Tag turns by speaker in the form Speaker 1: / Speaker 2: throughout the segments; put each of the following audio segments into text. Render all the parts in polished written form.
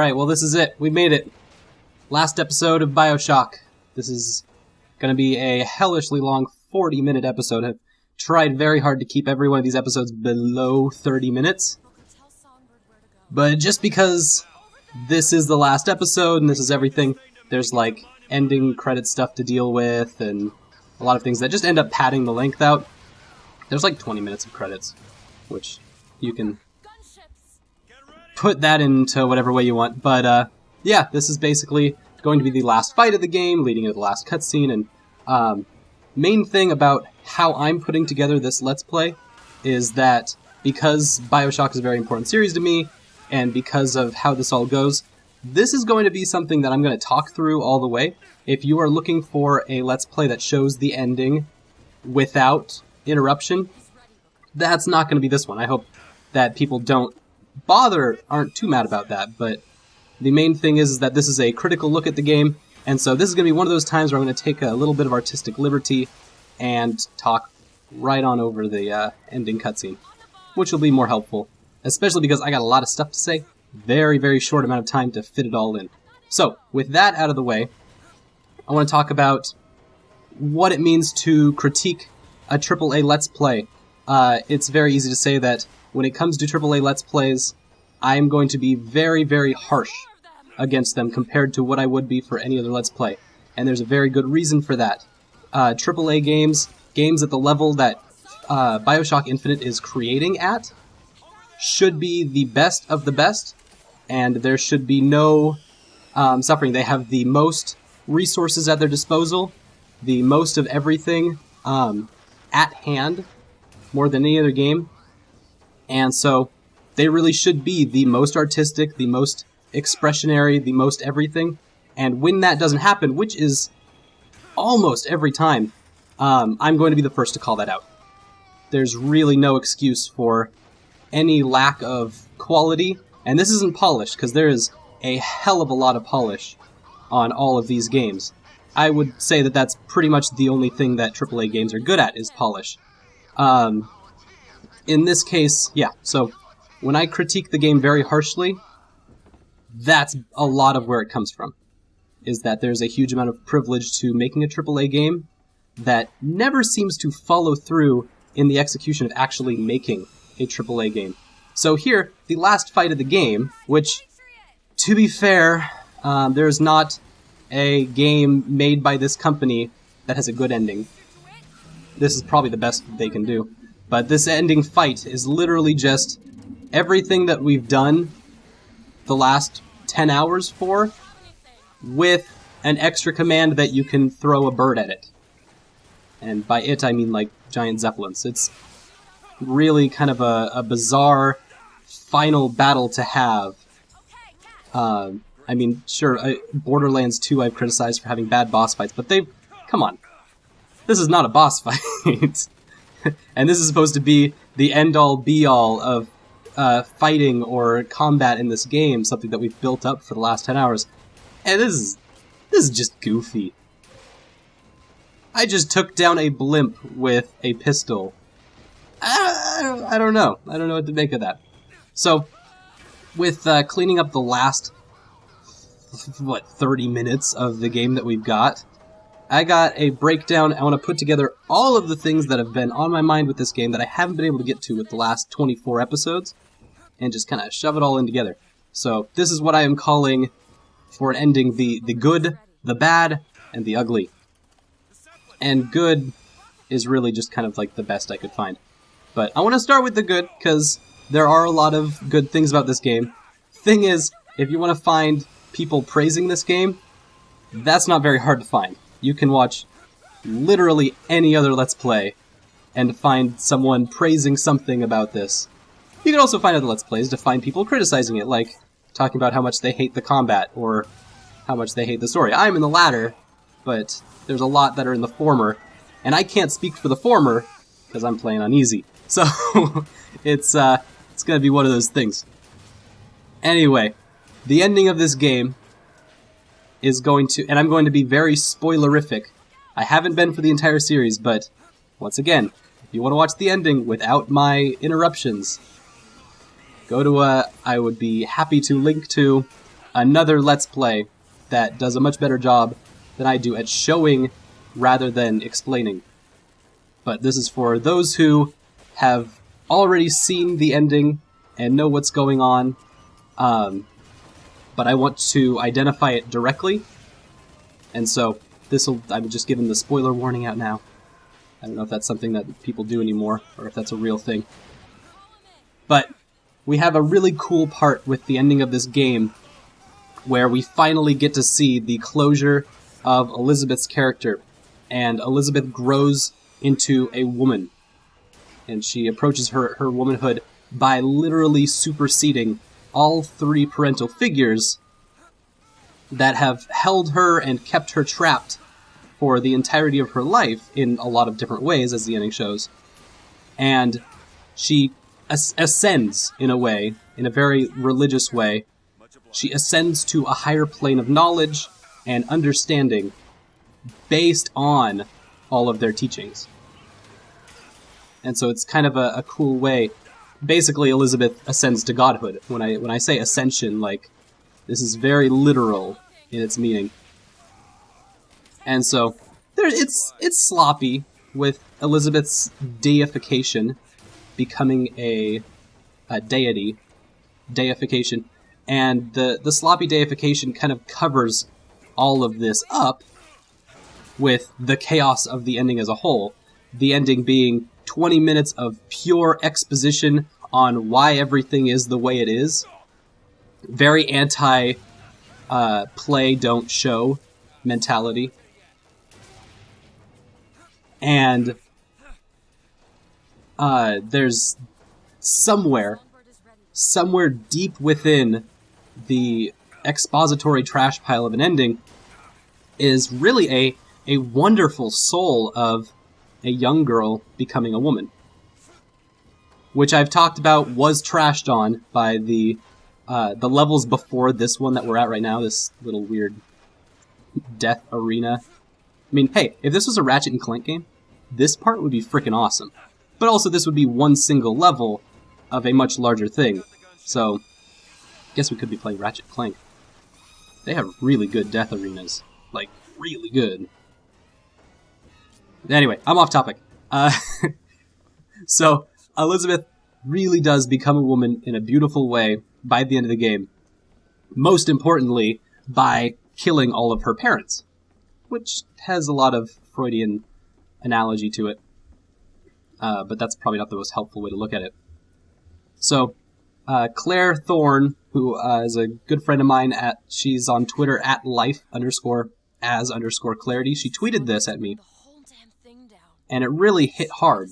Speaker 1: Alright, well this is it. We made it. Last episode of Bioshock. This is gonna be a hellishly long 40-minute episode. I've tried very hard to keep every one of these episodes below 30 minutes. But just because this is the last episode and this is everything, there's like ending credit stuff to deal with and a lot of things that just end up padding the length out. There's like 20 minutes of credits, which you can put that into whatever way you want, but yeah, this is basically going to be the last fight of the game, leading to the last cutscene, and main thing about how I'm putting together this Let's Play is that because Bioshock is a very important series to me, and because of how this all goes, this is going to be something that I'm going to talk through all the way. If you are looking for a Let's Play that shows the ending without interruption, that's not going to be this one. I hope that people aren't too mad about that, but the main thing is that this is a critical look at the game, and so this is going to be one of those times where I'm going to take a little bit of artistic liberty and talk right on over the ending cutscene, which will be more helpful, especially because I got a lot of stuff to say, very, very short amount of time to fit it all in. So, with that out of the way, I want to talk about what it means to critique a AAA Let's Play. It's very easy to say that when it comes to AAA Let's Plays, I'm going to be very, very harsh against them compared to what I would be for any other Let's Play. And there's a very good reason for that. AAA games at the level that Bioshock Infinite is creating at, should be the best of the best, and there should be no suffering. They have the most resources at their disposal, the most of everything at hand, more than any other game. And so they really should be the most artistic, the most expressionary, the most everything. And when that doesn't happen, which is almost every time, I'm going to be the first to call that out. There's really no excuse for any lack of quality. And this isn't polish, because there is a hell of a lot of polish on all of these games. I would say that that's pretty much the only thing that AAA games are good at, is polish. In this case, yeah, so when I critique the game very harshly, that's a lot of where it comes from, is that there's a huge amount of privilege to making a AAA game that never seems to follow through in the execution of actually making a AAA game. So here, the last fight of the game, which, to be fair, there's not a game made by this company that has a good ending. This is probably the best they can do. But this ending fight is literally just everything that we've done the last 10 hours for, with an extra command that you can throw a bird at it. And by it, I mean like giant Zeppelins. It's really kind of a bizarre final battle to have. I mean, sure, Borderlands 2 I've criticized for having bad boss fights, but come on. This is not a boss fight. And this is supposed to be the end-all, be-all of fighting or combat in this game, something that we've built up for the last 10 hours. And this is just goofy. I just took down a blimp with a pistol. I don't know. I don't know what to make of that. So, with cleaning up the last, 30 minutes of the game that we've got, I got a breakdown. I want to put together all of the things that have been on my mind with this game that I haven't been able to get to with the last 24 episodes, and just kind of shove it all in together. So this is what I am calling, for an ending, the good, the bad, and the ugly. And good is really just kind of like the best I could find. But I want to start with the good, because there are a lot of good things about this game. Thing is, if you want to find people praising this game, that's not very hard to find. You can watch literally any other Let's Play and find someone praising something about this. You can also find other Let's Plays to find people criticizing it, like talking about how much they hate the combat or how much they hate the story. I'm in the latter, but there's a lot that are in the former, and I can't speak for the former because I'm playing on easy. So it's going to be one of those things. Anyway, the ending of this game is going to, and I'm going to be very spoilerific. I haven't been for the entire series, but once again, if you want to watch the ending without my interruptions, go to I would be happy to link to another Let's Play that does a much better job than I do at showing rather than explaining. But this is for those who have already seen the ending and know what's going on, but I want to identify it directly, and so I'm just giving the spoiler warning out now. I don't know if that's something that people do anymore, or if that's a real thing. But we have a really cool part with the ending of this game, where we finally get to see the closure of Elizabeth's character, and Elizabeth grows into a woman, and she approaches her womanhood by literally superseding all 3 parental figures that have held her and kept her trapped for the entirety of her life in a lot of different ways, as the ending shows. And she ascends, in a way, in a very religious way. She ascends to a higher plane of knowledge and understanding based on all of their teachings. And so it's kind of a cool way. Basically, Elizabeth ascends to godhood. When I say ascension, like, this is very literal in its meaning. And so it's sloppy with Elizabeth's deification becoming a deity. Deification. And the sloppy deification kind of covers all of this up with the chaos of the ending as a whole. The ending being 20 minutes of pure exposition on why everything is the way it is. Very anti play, don't show mentality. And there's somewhere deep within the expository trash pile of an ending is really a wonderful soul of a young girl becoming a woman, which I've talked about was trashed on by the levels before this one that we're at right now, this little weird death arena. I mean, hey, if this was a Ratchet & Clank game, this part would be freaking awesome. But also this would be one single level of a much larger thing. So, I guess we could be playing Ratchet & Clank. They have really good death arenas. Like, really good. Anyway, I'm off topic. So, Elizabeth really does become a woman in a beautiful way by the end of the game. Most importantly, by killing all of her parents, which has a lot of Freudian analogy to it. But that's probably not the most helpful way to look at it. So, Claire Thorne, who is a good friend of mine, she's on Twitter at life_as_clarity. She tweeted this at me, and it really hit hard.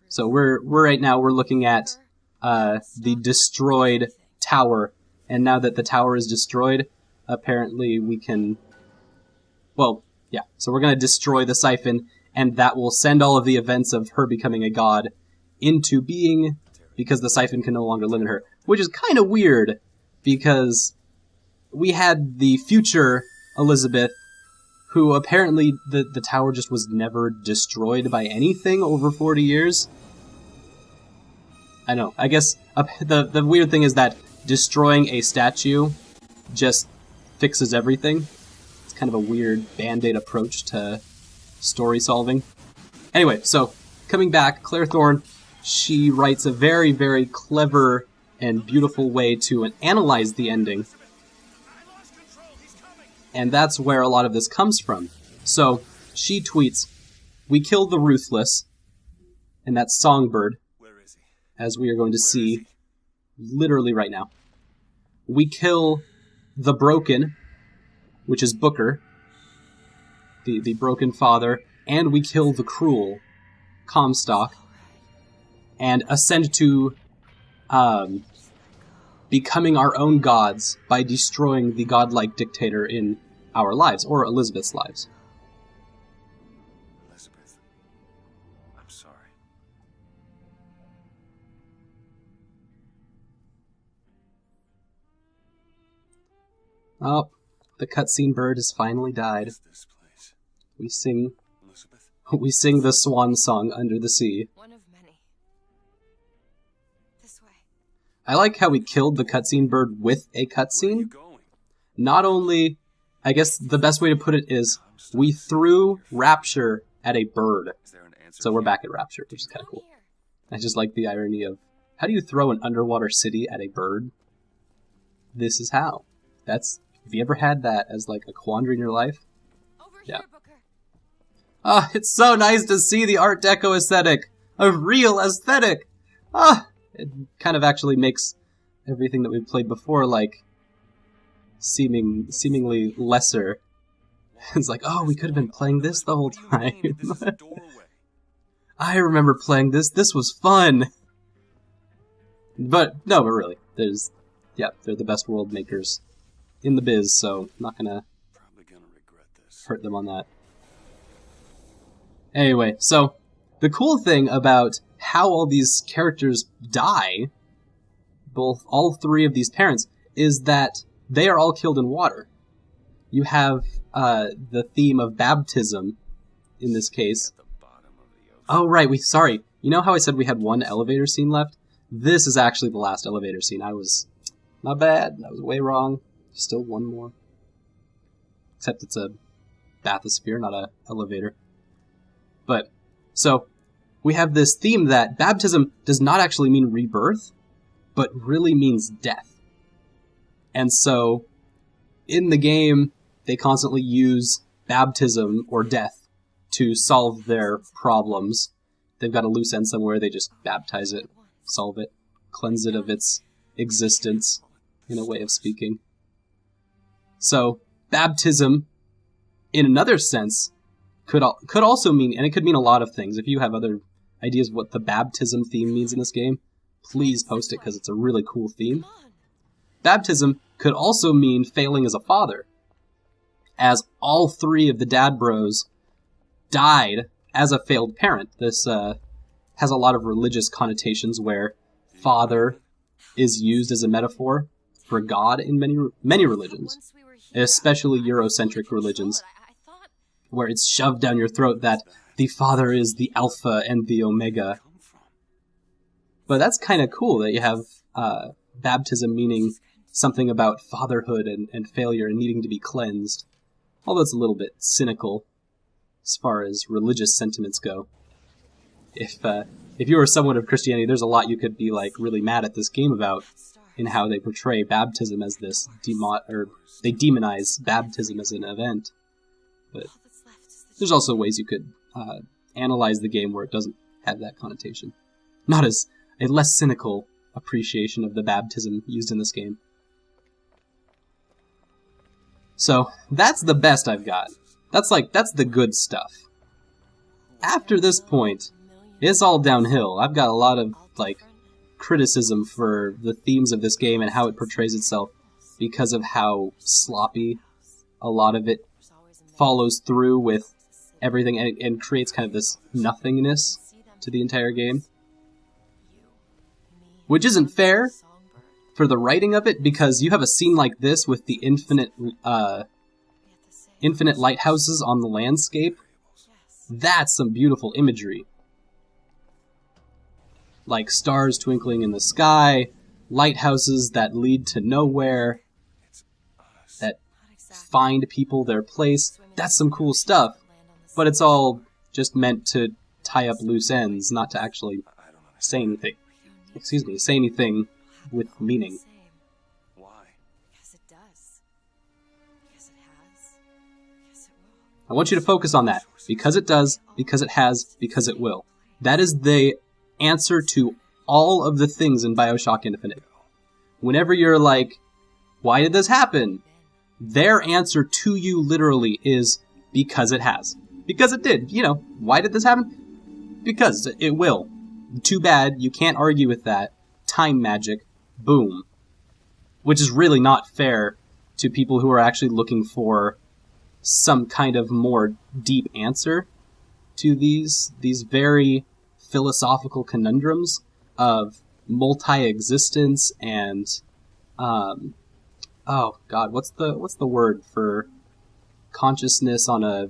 Speaker 1: So we're right now looking at the destroyed tower, and now that the tower is destroyed, apparently we can. Well, yeah. So we're gonna destroy the siphon, and that will send all of the events of her becoming a god into being, because the siphon can no longer limit her. Which is kind of weird, because we had the future Elizabeth, who apparently the tower just was never destroyed by anything over 40 years. I know. I guess the weird thing is that destroying a statue just fixes everything. It's kind of a weird Band-Aid approach to story solving. Anyway, so coming back, Claire Thorne, she writes a very, very clever and beautiful way to analyze the ending. And that's where a lot of this comes from. So, she tweets, "We killed the ruthless," and that's Songbird, as we are going to see literally right now. "We kill the broken," which is Booker, the broken father, and we kill the cruel, Comstock, and ascend to becoming our own gods by destroying the godlike dictator in our lives, or Elizabeth's lives.
Speaker 2: Elizabeth, I'm sorry.
Speaker 1: Oh, the cutscene bird has finally died.
Speaker 2: This place?
Speaker 1: We sing
Speaker 2: Elizabeth?
Speaker 1: We sing the swan song under the sea.
Speaker 3: One of many. This way.
Speaker 1: I like how we killed the cutscene bird with a
Speaker 2: Where are you
Speaker 1: cutscene.
Speaker 2: going?
Speaker 1: Not only, I guess the best way to put it is, we threw Rapture at a bird.
Speaker 2: Is there an answer?
Speaker 1: So we're
Speaker 2: here?
Speaker 1: back at Rapture, which is kind of cool. I just like the irony of, how do you throw an underwater city at a bird? This is how. Have you ever had that as like a quandary in your life?
Speaker 3: Over
Speaker 1: Yeah.
Speaker 3: here, Booker.
Speaker 1: Ah, it's so nice to see the Art Deco aesthetic. A real aesthetic. Ah, it kind of actually makes everything that we've played before like seemingly lesser. It's like, oh, we could have been playing this the whole
Speaker 2: What do you mean?
Speaker 1: time.
Speaker 2: This is a doorway.
Speaker 1: I remember playing this. This was fun. But really, they're the best world makers in the biz, so I'm not gonna
Speaker 2: Probably gonna regret this.
Speaker 1: hurt them on that. Anyway, so the cool thing about how all these characters die, all three of these parents, is that they are all killed in water. You have the theme of baptism in this case.
Speaker 2: At the bottom of the ocean.
Speaker 1: Oh, right, sorry. You know how I said we had one elevator scene left? This is actually the last elevator scene. My bad. I was way wrong. Still one more. Except it's a bathysphere, not a elevator. But, so, we have this theme that baptism does not actually mean rebirth, but really means death. And so, in the game, they constantly use baptism or death to solve their problems. They've got a loose end somewhere, they just baptize it, solve it, cleanse it of its existence, in a way of speaking. So, baptism, in another sense, could also mean, and it could mean a lot of things. If you have other ideas of what the baptism theme means in this game, please post it, because it's a really cool theme.
Speaker 3: Come on.
Speaker 1: Baptism could also mean failing as a father, as all three of the dad bros died as a failed parent. This has a lot of religious connotations where father is used as a metaphor for God in many religions,
Speaker 3: Once we were here,
Speaker 1: especially
Speaker 3: I
Speaker 1: Eurocentric
Speaker 3: couldn't control
Speaker 1: religions,
Speaker 3: it. I thought
Speaker 1: where it's shoved down your throat that the father is the alpha and the omega.
Speaker 2: Come from?
Speaker 1: But that's kind of cool that you have baptism meaning something about fatherhood and failure and needing to be cleansed. Although it's a little bit cynical as far as religious sentiments go. If you were someone of Christianity, there's a lot you could be like really mad at this game about in how they portray baptism as this they demonize baptism as an event. But
Speaker 3: all that's left is the
Speaker 1: there's also ways you could analyze the game where it doesn't have that connotation. Not as a less cynical appreciation of the baptism used in this game. So, that's the best I've got. That's the good stuff. After this point, it's all downhill. I've got a lot of, criticism for the themes of this game and how it portrays itself because of how sloppy a lot of it follows through with everything and creates kind of this nothingness to the entire game. Which isn't fair for the writing of it, because you have a scene like this with the infinite lighthouses on the landscape. That's some beautiful imagery. Like stars twinkling in the sky, lighthouses that lead to nowhere, that find people their place. That's some cool stuff. But it's all just meant to tie up loose ends, not to actually
Speaker 2: I don't understand.
Speaker 1: say anything. Say anything with meaning.
Speaker 2: Why?
Speaker 3: Because it does. Because it has. Because it will.
Speaker 1: I want you to focus on that. Because it does, because it has, because it will. That is the answer to all of the things in Bioshock Infinite. Whenever you're like, why did this happen? Their answer to you literally is, because it has. Because it did. Why did this happen? Because it will. Too bad, you can't argue with that. Time magic. Boom. Which is really not fair to people who are actually looking for some kind of more deep answer to these very philosophical conundrums of multi-existence and oh god, what's the word for consciousness on a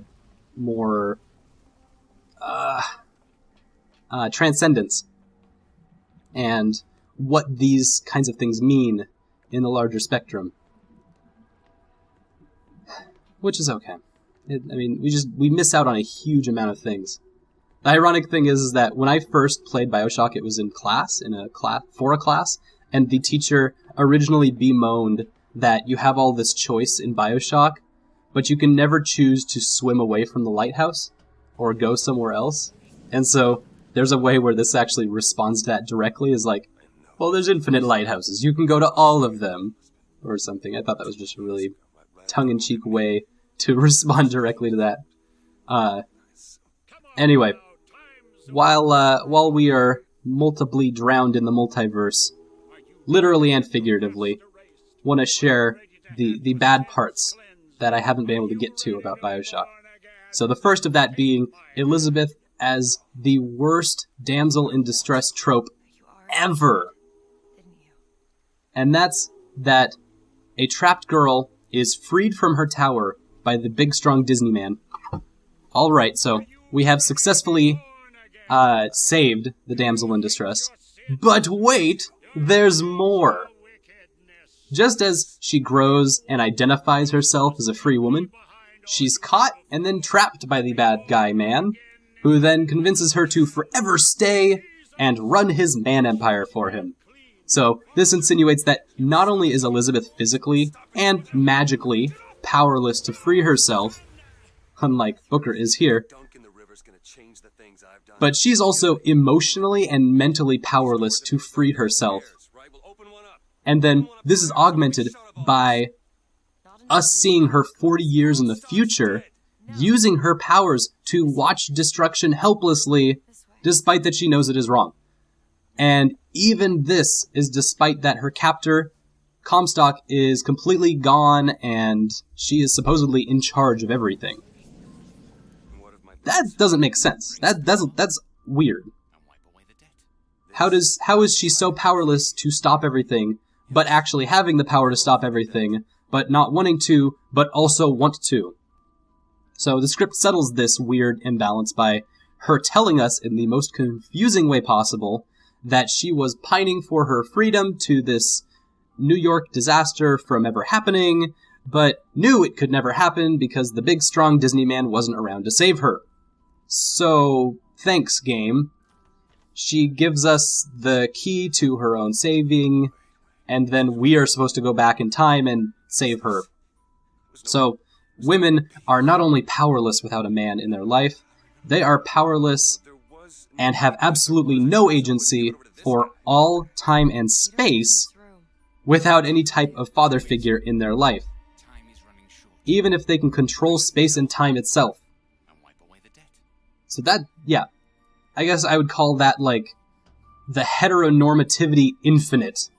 Speaker 1: more transcendence, and what these kinds of things mean in the larger spectrum. Which is okay. We miss out on a huge amount of things. The ironic thing is that when I first played Bioshock, it was in class, for a class, and the teacher originally bemoaned that you have all this choice in Bioshock, but you can never choose to swim away from the lighthouse or go somewhere else. And so there's a way where this actually responds to that directly, is like, well, there's infinite lighthouses. You can go to all of them, or something. I thought that was just a really tongue-in-cheek way to respond directly to that. Anyway, while we are multiply drowned in the multiverse, literally and figuratively, want to share the bad parts that I haven't been able to get to about Bioshock. So the first of that being Elizabeth as the worst damsel in distress trope ever. And that's that a trapped girl is freed from her tower by the big strong Disney man. Alright, so we have successfully saved the damsel in distress. But wait, there's more! Just as she grows and identifies herself as a free woman, she's caught and then trapped by the bad guy man, who then convinces her to forever stay and run his man empire for him. So this insinuates that not only is Elizabeth physically and magically powerless to free herself, unlike Booker is here, but she's also emotionally and mentally powerless to free herself. And then this is augmented by us seeing her 40 years in the future, using her powers to watch destruction helplessly, despite that she knows it is wrong. And even this is despite that her captor, Comstock, is completely gone and she is supposedly in charge of everything. That doesn't make sense. That's weird. How is she so powerless to stop everything, but actually having the power to stop everything, but not wanting to, but also want to? So the script settles this weird imbalance by her telling us in the most confusing way possible that she was pining for her freedom to this New York disaster from ever happening, but knew it could never happen because the big strong Disney man wasn't around to save her. So, thanks, game. She gives us the key to her own saving, and then we are supposed to go back in time and save her. So, women are not only powerless without a man in their life, they are powerless and have absolutely no agency for all time and space without any type of father figure in their life. Even if they can control space and time itself. So that, yeah, I guess I would call that, like, the heteronormativity infinite.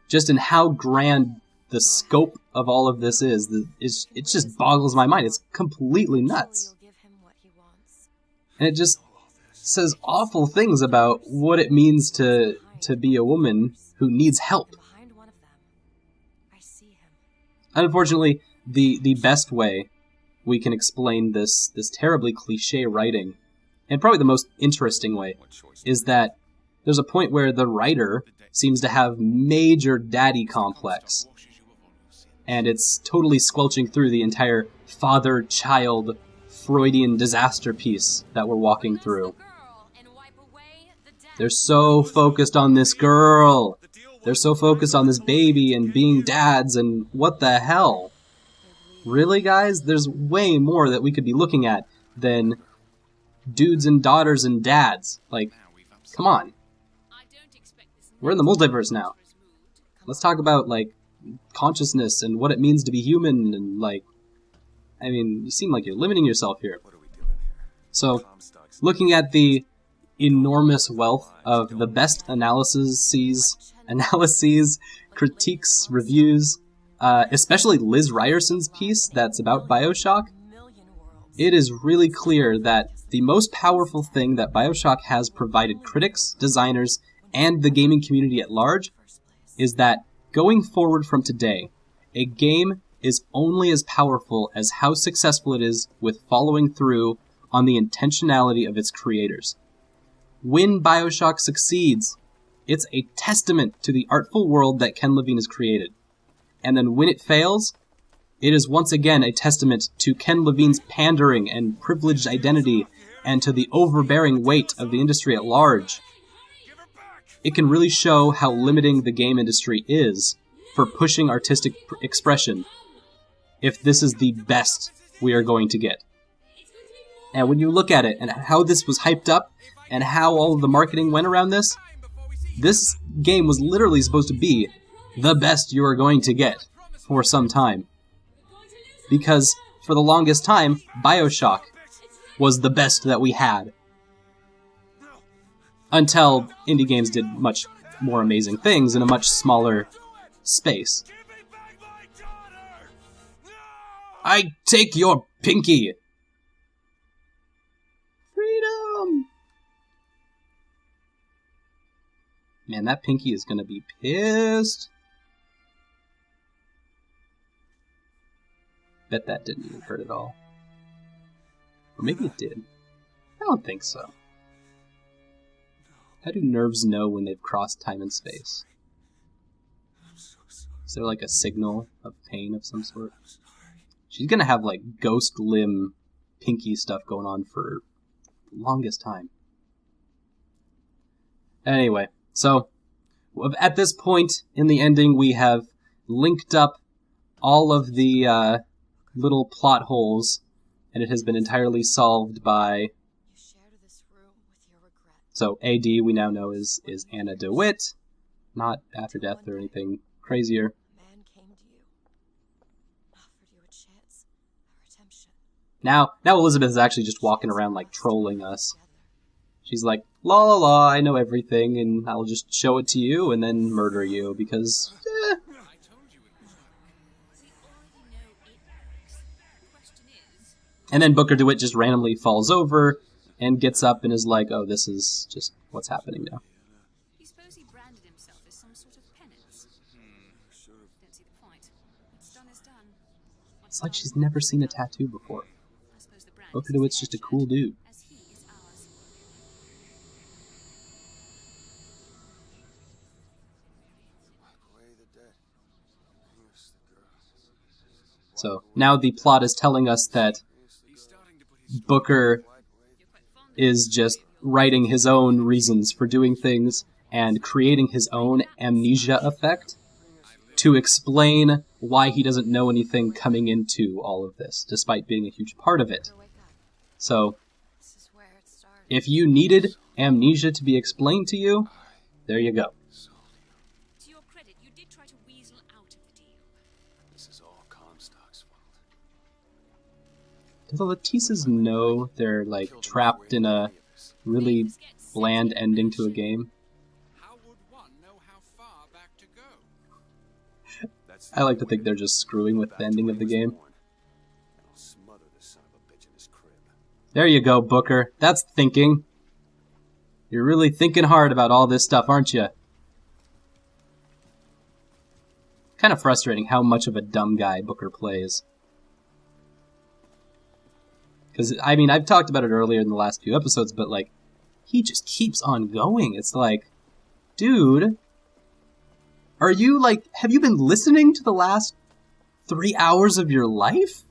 Speaker 1: Just in how grand the scope of all of this is. It just boggles my mind. It's completely nuts. And it just says awful things about what it means to be a woman who needs help. Unfortunately, the best way we can explain this terribly cliche writing, and probably the most interesting way, is that there's a point where the writer seems to have major daddy complex. And it's totally squelching through the entire father-child Freudian disaster piece that we're walking through. They're so focused on this girl. They're so focused on this baby and being dads and what the hell? Really, guys? There's way more that we could be looking at than dudes and daughters and dads. Like, come on. We're in the multiverse now. Let's talk about, like, consciousness and what it means to be human and, like, I mean, you seem like you're limiting yourself here. So, looking at the enormous wealth of the best analyses, critiques, reviews, especially Liz Ryerson's piece that's about Bioshock, it is really clear that the most powerful thing that Bioshock has provided critics, designers, and the gaming community at large is that going forward from today, a game is only as powerful as how successful it is with following through on the intentionality of its creators. When Bioshock succeeds, It's a testament to the artful world that Ken Levine has created. And then when it fails, it is once again a testament to Ken Levine's pandering and privileged identity and to the overbearing weight of the industry at large. It can really show how limiting the game industry is for pushing artistic expression if this is the best we are going to get. And when you look at it and how this was hyped up and how all of the marketing went around this game was literally supposed to be the best you are going to get for some time. Because for the longest time, Bioshock was the best that we had. Until indie games did much more amazing things in a much smaller space. I take your pinky! Freedom! Man, that pinky is gonna be pissed. Bet that didn't even hurt at all. Or maybe it did. I don't think so. How do nerves know when they've crossed time and space? Is there like a signal of pain of some sort? She's gonna have like ghost limb pinky stuff going on for the longest time. Anyway, so at this point in the ending we have linked up all of the little plot holes, and it has been entirely solved by...
Speaker 3: You shared this room with your regret.
Speaker 1: So AD we now know is Anna DeWitt, not after death or anything crazier.
Speaker 3: A man came to you, offered you a chance, a redemption.
Speaker 1: Now Elizabeth is actually just walking around like trolling us. She's like, la la la, I know everything, and I'll just show it to you and then murder you, because, And then Booker DeWitt just randomly falls over and gets up and is like, oh, this is just what's happening now.
Speaker 4: You suppose he branded himself as some sort of penance? Don't see the point. What's done is done.
Speaker 1: It's like she's never seen a tattoo before.
Speaker 4: I suppose the brand
Speaker 1: Booker
Speaker 4: is
Speaker 1: DeWitt's just a cool dude.
Speaker 4: as he is ours.
Speaker 2: Wipe away the dead. Here's the girl.
Speaker 1: So now the plot is telling us that Booker is just writing his own reasons for doing things and creating his own amnesia effect to explain why he doesn't know anything coming into all of this, despite being a huge part of it.
Speaker 3: Wake up.
Speaker 1: So,
Speaker 3: This is where it started.
Speaker 1: if you needed amnesia to be explained to you, there you go.
Speaker 4: To your credit, you did try to weasel out of the deal.
Speaker 2: This is all Comstock's fault.
Speaker 1: Do the Letisses know they're, like, trapped in a really bland ending to a game?
Speaker 5: How would one know how far back to go?
Speaker 1: I like to think they're just screwing with the ending of the game.
Speaker 2: I'll smother this son of a bitch in his crib.
Speaker 1: There you go, Booker. That's thinking. You're really thinking hard about all this stuff, aren't you? Kind of frustrating how much of a dumb guy Booker plays. Because, I mean, I've talked about it earlier in the last few episodes, but, like, he just keeps on going. It's like, dude, are you, like, have you been listening to the last 3 hours of your life?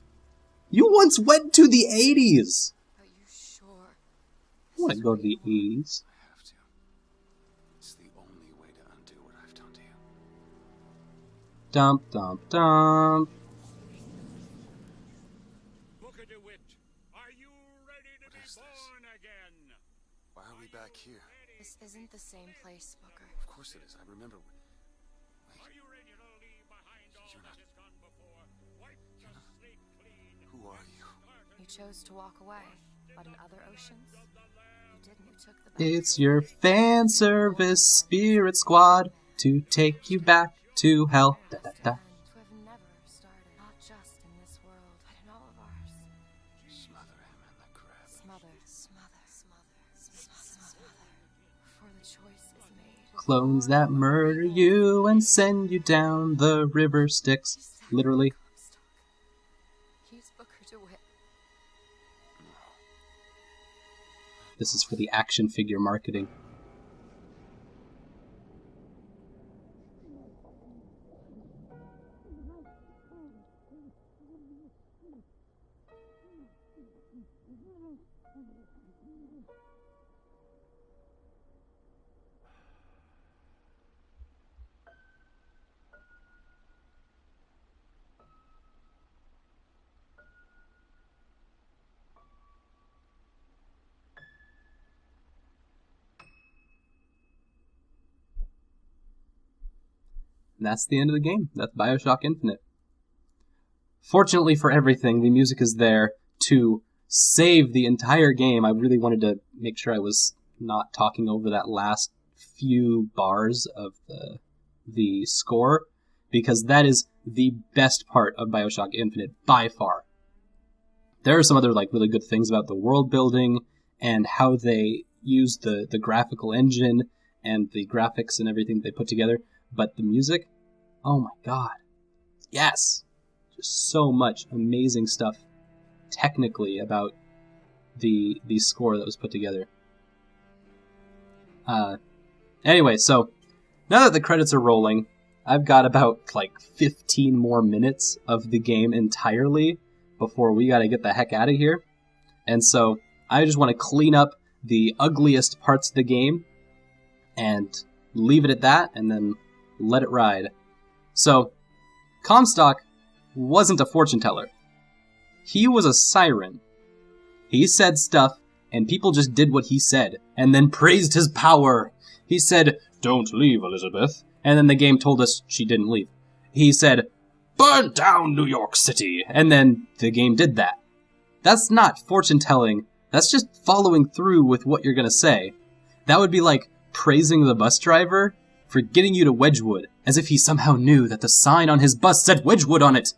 Speaker 1: You once went to the 80s!
Speaker 3: Are you sure?
Speaker 1: I want to go to the 80s.
Speaker 2: I have to. It's the only way to undo what I've done to you.
Speaker 1: Dump, dump, dump.
Speaker 5: Booker DeWitt, are you ready to be born again?
Speaker 2: Why are we back here?
Speaker 3: This isn't the same place, Booker.
Speaker 2: Of course it is. I remember.
Speaker 5: Are you ready to leave behind all
Speaker 2: You're
Speaker 5: that
Speaker 2: not-
Speaker 5: has gone before? Wipe the slate clean.
Speaker 2: Who are you?
Speaker 3: You chose to walk away, but in other oceans, you didn't. You took the
Speaker 1: It's your fan service spirit squad to take you back to hell. Da, da, da.
Speaker 3: to have never started, not just in this world, but in all of ours.
Speaker 2: Smother him in the crib.
Speaker 3: Smother, smother, smother, smother. Before the choice is made.
Speaker 1: Clones that murder you and send you down the river Styx. Literally.
Speaker 3: He's Booker DeWitt.
Speaker 1: This is for the action figure marketing. And that's the end of the game. That's Bioshock Infinite. Fortunately for everything, the music is there to save the entire game. I really wanted to make sure I was not talking over that last few bars of the score, because that is the best part of Bioshock Infinite by far. There are some other really good things about the world building and how they use the graphical engine and the graphics and everything they put together, but the music, oh my god, yes, just so much amazing stuff technically about the score that was put together. Anyway, so now that the credits are rolling, I've got about 15 more minutes of the game entirely before we gotta get the heck out of here. And so I just want to clean up the ugliest parts of the game and leave it at that, and then let it ride. So, Comstock wasn't a fortune teller. He was a siren. He said stuff, and people just did what he said, and then praised his power. He said, "Don't leave, Elizabeth," and then the game told us she didn't leave. He said, "Burn down New York City," and then the game did that. That's not fortune telling, that's just following through with what you're gonna say. That would be like praising the bus driver for getting you to Wedgwood, as if he somehow knew that the sign on his bus said Wedgwood on it.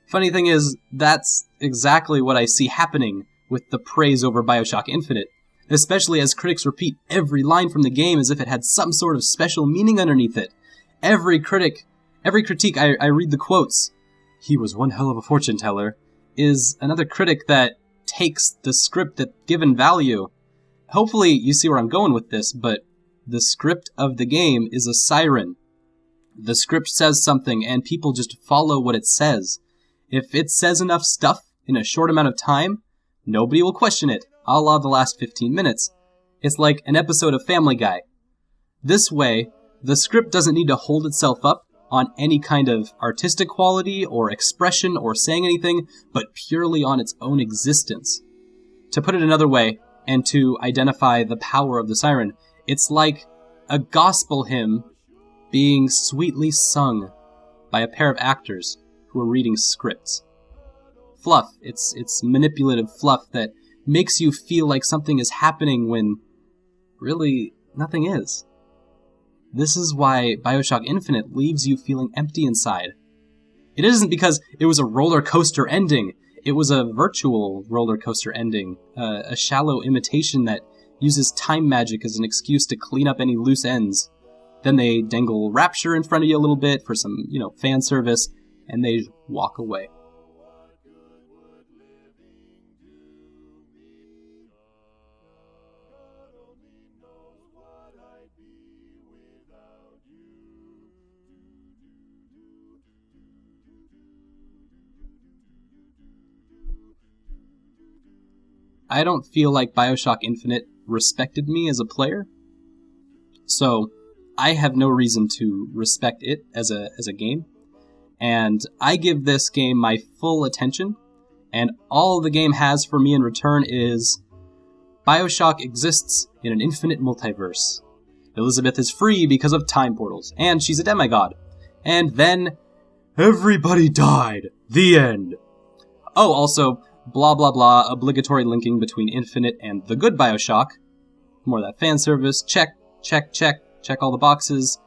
Speaker 1: Funny thing is, that's exactly what I see happening with the praise over Bioshock Infinite, especially as critics repeat every line from the game as if it had some sort of special meaning underneath it. Every critique I read the quotes, "He was one hell of a fortune teller," is another critic that takes the script at given value. Hopefully you see where I'm going with this, but the script of the game is a siren. The script says something, and people just follow what it says. If it says enough stuff in a short amount of time, nobody will question it, a la the last 15 minutes. It's like an episode of Family Guy. This way, the script doesn't need to hold itself up on any kind of artistic quality or expression or saying anything, but purely on its own existence. To put it another way, and to identify the power of the siren, it's like a gospel hymn being sweetly sung by a pair of actors who are reading scripts. Fluff, it's manipulative fluff that makes you feel like something is happening when really nothing is. This is why Bioshock Infinite leaves you feeling empty inside. It isn't because it was a roller coaster ending. It was a virtual roller coaster ending, a shallow imitation that uses time magic as an excuse to clean up any loose ends. Then they dangle Rapture in front of you a little bit for some, fan service, and they walk away. I don't feel like Bioshock Infinite respected me as a player, so I have no reason to respect it as a game, and I give this game my full attention, and all the game has for me in return is Bioshock exists in an infinite multiverse. Elizabeth is free because of time portals, and she's a demigod. And then everybody died. The end. Oh, also, blah blah blah, obligatory linking between Infinite and the good Bioshock. More of that fan service. Check all the boxes.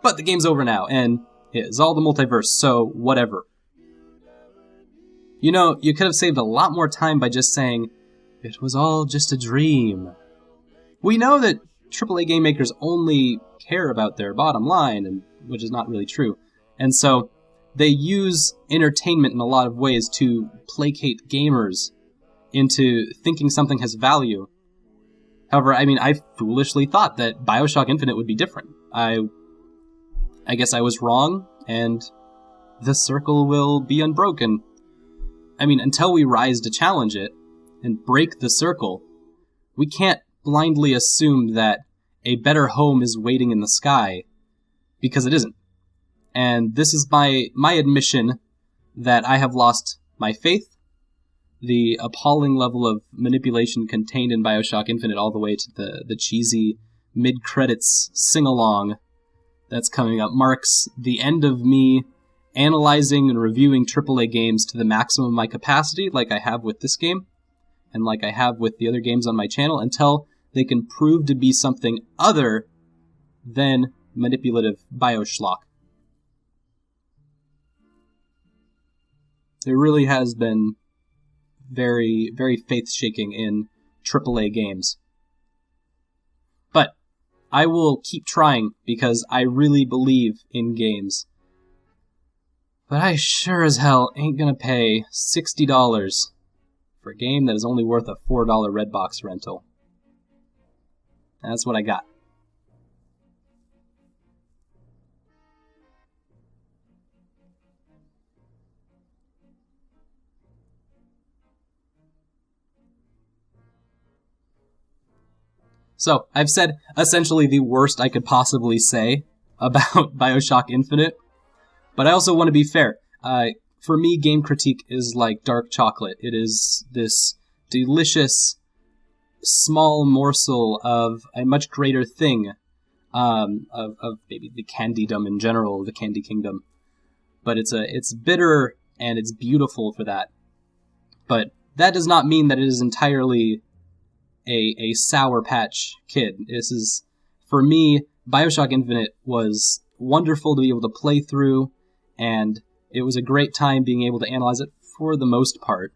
Speaker 1: But the game's over now, and it's all the multiverse, so whatever. You could have saved a lot more time by just saying, it was all just a dream. We know that AAA game makers only care about their bottom line, which is not really true. And so they use entertainment in a lot of ways to placate gamers into thinking something has value. However, I foolishly thought that Bioshock Infinite would be different. I guess I was wrong, and the circle will be unbroken. I mean, until we rise to challenge it and break the circle, we can't blindly assume that a better home is waiting in the sky, because it isn't. And this is my admission that I have lost my faith, the appalling level of manipulation contained in Bioshock Infinite, all the way to the cheesy mid-credits sing-along that's coming up, marks the end of me analyzing and reviewing AAA games to the maximum of my capacity, like I have with this game, and like I have with the other games on my channel, until they can prove to be something other than manipulative Bioshock. It really has been very, very faith-shaking in AAA games. But I will keep trying, because I really believe in games. But I sure as hell ain't gonna pay $60 for a game that is only worth a $4 Redbox rental. That's what I got. So, I've said essentially the worst I could possibly say about Bioshock Infinite, but I also want to be fair. For me, game critique is like dark chocolate. It is this delicious, small morsel of a much greater thing, of maybe the candydom in general, the Candy Kingdom. But it's bitter and it's beautiful for that. But that does not mean that it is entirely a Sour Patch Kid. This is, for me, Bioshock Infinite was wonderful to be able to play through, and it was a great time being able to analyze it for the most part.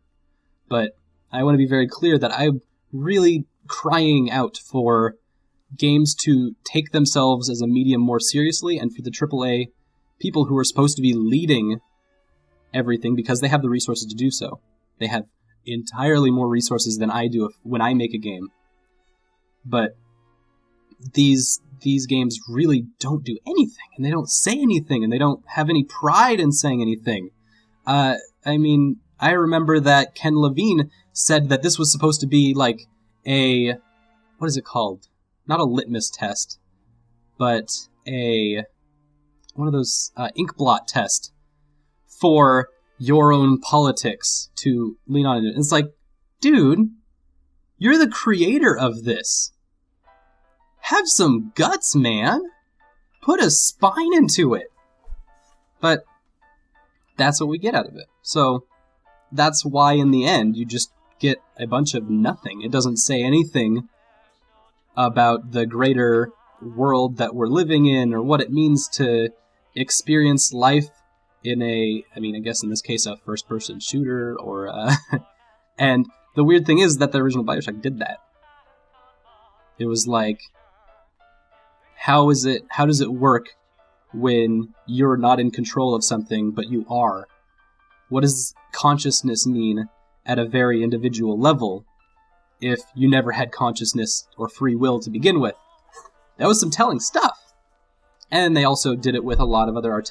Speaker 1: But I want to be very clear that I'm really crying out for games to take themselves as a medium more seriously, and for the AAA people who are supposed to be leading everything, because they have the resources to do so. They have entirely more resources than I do when I make a game. But these games really don't do anything, and they don't say anything, and they don't have any pride in saying anything. I mean, I remember that Ken Levine said that this was supposed to be like a, what is it called? Not a litmus test, but one of those ink blot test for your own politics to lean on it. It's like, dude, you're the creator of this. Have some guts, man. Put a spine into it. But that's what we get out of it. So that's why in the end you just get a bunch of nothing. It doesn't say anything about the greater world that we're living in, or what it means to experience life in I guess in this case, a first-person shooter, or and the weird thing is that the original Bioshock did that. It was like, how does it work when you're not in control of something, but you are? What does consciousness mean at a very individual level if you never had consciousness or free will to begin with? That was some telling stuff. And they also did it with a lot of other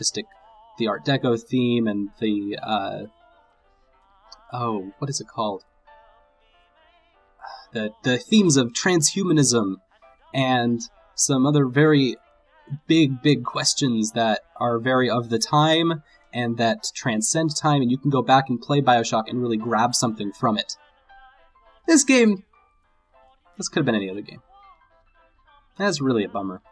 Speaker 1: the Art Deco theme, and the, what is it called? The themes of transhumanism, and some other very big questions that are very of the time, and that transcend time, and you can go back and play Bioshock and really grab something from it. This could have been any other game. That's really a bummer.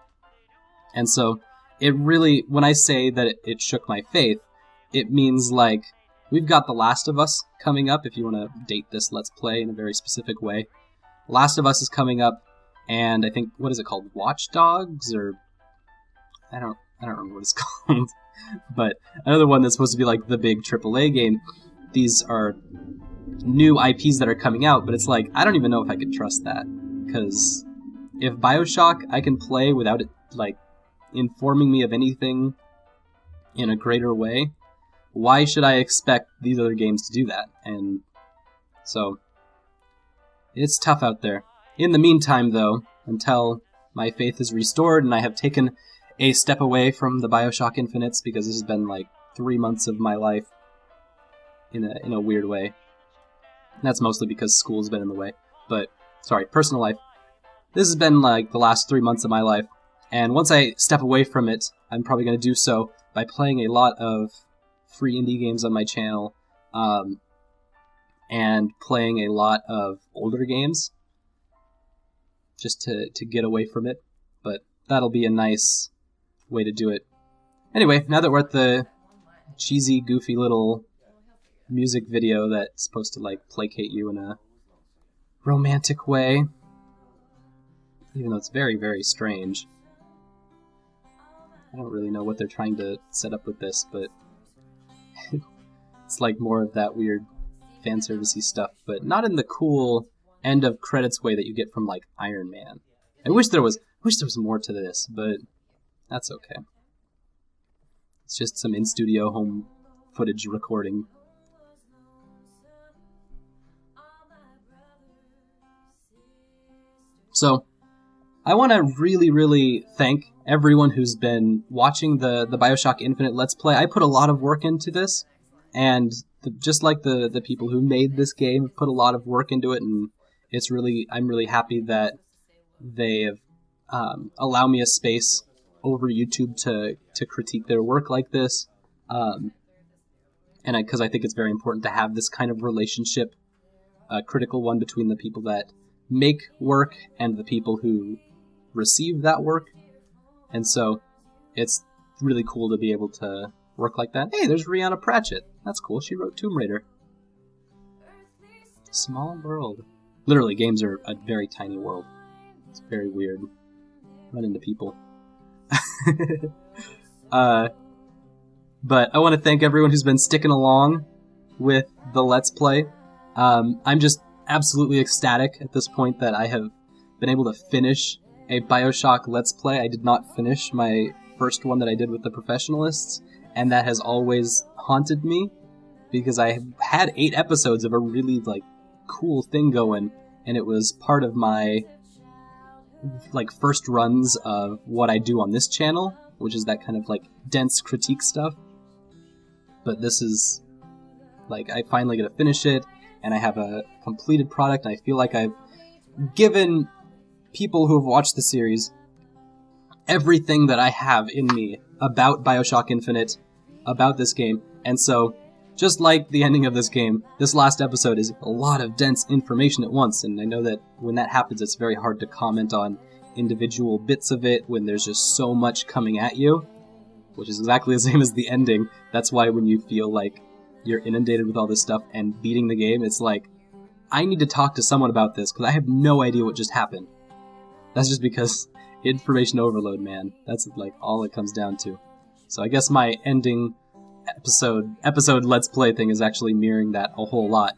Speaker 1: And so, it really, when I say that it shook my faith, it means, like, we've got The Last of Us coming up, if you want to date this Let's Play in a very specific way. Last of Us is coming up, and I think, what is it called? Watch Dogs? Or, I don't remember what it's called. But another one that's supposed to be, like, the big AAA game. These are new IPs that are coming out, but it's like, I don't even know if I could trust that. Because if Bioshock I can play without it, like, informing me of anything in a greater way, why should I expect these other games to do that? And so, it's tough out there. In the meantime, though, until my faith is restored and I have taken a step away from the Bioshock Infinites, because this has been like 3 months of my life, in a weird way. And that's mostly because school's been in the way. But, sorry, personal life. This has been like the last 3 months of my life, and once I step away from it, I'm probably going to do so by playing a lot of free indie games on my channel, and playing a lot of older games, just to get away from it. But that'll be a nice way to do it. Anyway, now that we're at the cheesy, goofy little music video that's supposed to like placate you in a romantic way, even though it's very, very strange. I don't really know what they're trying to set up with this, but it's like more of that weird fan servicey stuff, but not in the cool end of credits way that you get from like Iron Man. I wish there was more to this, but that's okay. It's just some in-studio home footage recording. So, I want to really, really thank everyone who's been watching the Bioshock Infinite Let's Play. I put a lot of work into this, and just like the people who made this game have put a lot of work into it, and I'm really happy that they have allowed me a space over YouTube to critique their work like this, and because I think it's very important to have this kind of relationship, a critical one between the people that make work and the people who receive that work. And so it's really cool to be able to work like that. Hey, there's Rihanna Pratchett. That's cool. She wrote Tomb Raider. Small world. Literally, games are a very tiny world. It's very weird. Run into people. But I want to thank everyone who's been sticking along with the Let's Play. I'm just absolutely ecstatic at this point that I have been able to finish a Bioshock Let's Play. I did not finish my first one that I did with the professionalists, and that has always haunted me, because I had 8 episodes of a really, like, cool thing going, and it was part of my, like, first runs of what I do on this channel, which is that kind of, like, dense critique stuff. But this is, like, I finally get to finish it, and I have a completed product, and I feel like I've given people who have watched the series everything that I have in me about Bioshock Infinite, about this game. And so, just like the ending of this game, this last episode is a lot of dense information at once, and I know that when that happens, it's very hard to comment on individual bits of it when there's just so much coming at you, which is exactly the same as the ending. That's why when you feel like you're inundated with all this stuff and beating the game, it's like, I need to talk to someone about this, because I have no idea what just happened. That's just because information overload, man. That's like all it comes down to. So I guess my ending episode Let's Play thing is actually mirroring that a whole lot.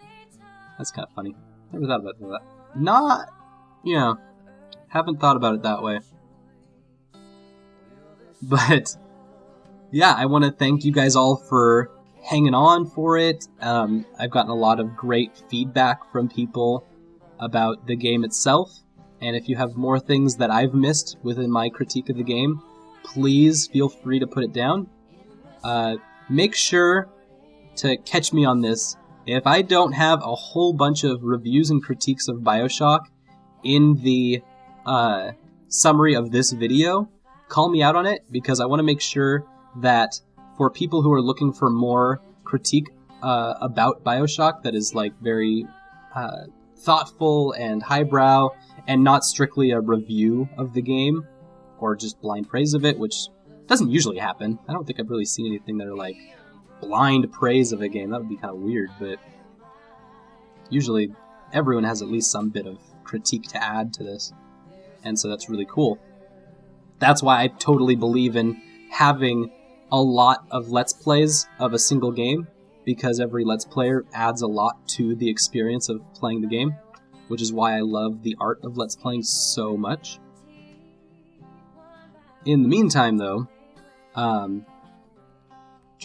Speaker 1: That's kind of funny. Never thought about that. Not, haven't thought about it that way. But, yeah, I want to thank you guys all for hanging on for it. I've gotten a lot of great feedback from people about the game itself. And if you have more things that I've missed within my critique of the game, please feel free to put it down. Make sure to catch me on this. If I don't have a whole bunch of reviews and critiques of Bioshock in the summary of this video, call me out on it, because I want to make sure that for people who are looking for more critique about Bioshock that is like very thoughtful and highbrow, and not strictly a review of the game, or just blind praise of it, which doesn't usually happen. I don't think I've really seen anything that are like blind praise of a game. That would be kind of weird, but usually everyone has at least some bit of critique to add to this, and so that's really cool. That's why I totally believe in having a lot of Let's Plays of a single game, because every Let's Player adds a lot to the experience of playing the game, which is why I love the art of Let's Playing so much. In the meantime, though, trying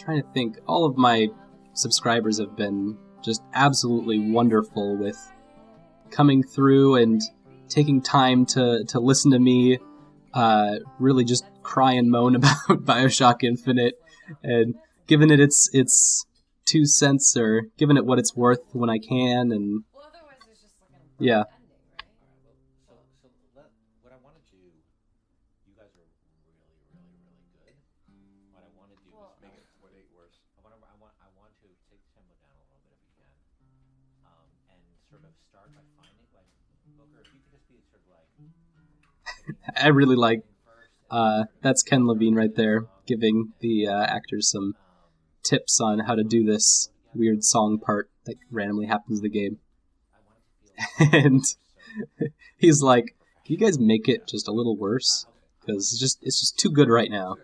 Speaker 1: to think, all of my subscribers have been just absolutely wonderful with coming through and taking time to listen to me really just cry and moan about Bioshock Infinite, and giving it its 2 cents or giving it what it's worth when I can, and
Speaker 6: Well, otherwise it's just like an
Speaker 1: yeah.
Speaker 6: ending, right?
Speaker 7: What I want to do, you guys are really good. What I want to do is make it what ain't worse. I want to take the tempo down a little bit if we can, and sort of start by finding like Booker. If you could just be sort of like.
Speaker 1: I really like. That's Ken Levine right there, giving the actors some tips on how to do this weird song part that randomly happens in the game. And he's like, "Can you guys make it just a little worse? Because it's just too good right now.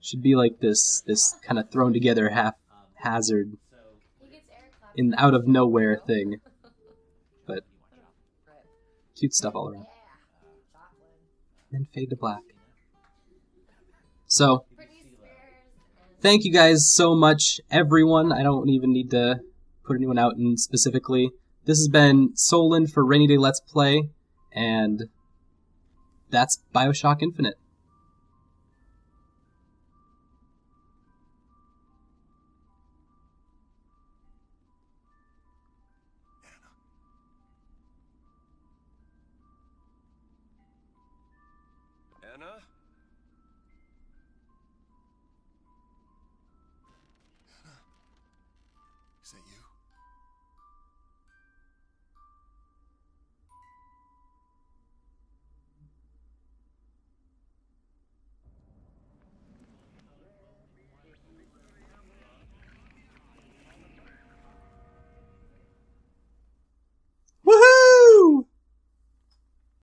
Speaker 1: Should be like this kind of thrown together haphazard in out of nowhere thing." But cute stuff all around. And fade to black. So, thank you guys so much, everyone. I don't even need to put anyone out in specifically. This has been Solon for Rainy Day Let's Play, and that's Bioshock Infinite.
Speaker 2: Anna?